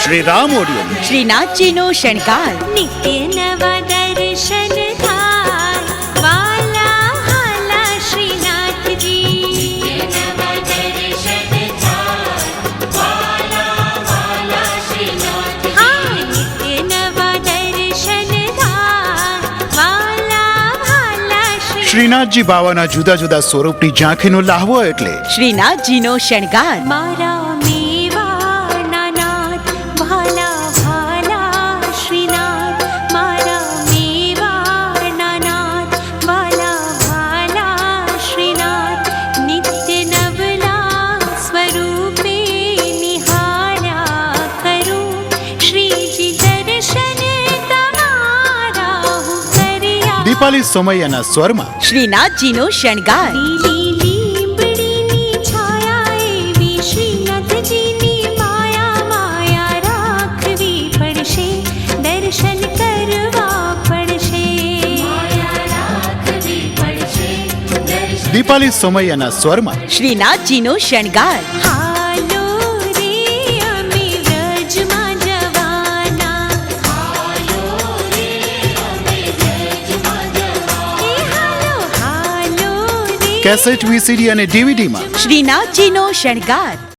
Shri Ram audio, શ્રીનાથજીનો શણગાર, નિત્ય નવા દર્શન થાય વાલા હાલા શ્રીનાથજી. હા, નિત્ય નવા દર્શન થાય વાલા હાલા શ્રીનાથજી બાવાના જુદા જુદા સ્વરૂપની ઝાંખીનો લાહવો એટલે શ્રીનાથજીનો શણગાર, મારા મેવાડના નાથ ભાલા ભાલા શ્રીનાથ. મારા મેવાડના નાથ ભાલા ભાલા શ્રીનાથ. નિત્ય નવલા સ્વરૂપે નિહાળ્યા કરું શ્રીજી દર્શન તમારા હું કર્યા. દીપાલી સોમૈયાના સ્વરમાં શ્રીનાથજીનો શણગાર, લીલી લીંબડીની છાયા એવી શ્રીનાથજીની માયા માયા રાખવી પડશે, દર્શન કરવા પડશે. દીપાલી સોમૈયાના સ્વરમાં શ્રીનાથજીનો શણગાર, હાલો રે અમે વ્રજમાં જવાના. એ હાલો હાલો રે કેસેટ, વીસીડી અને ડીવીડીમાં શ્રીનાથજીનો શણગાર.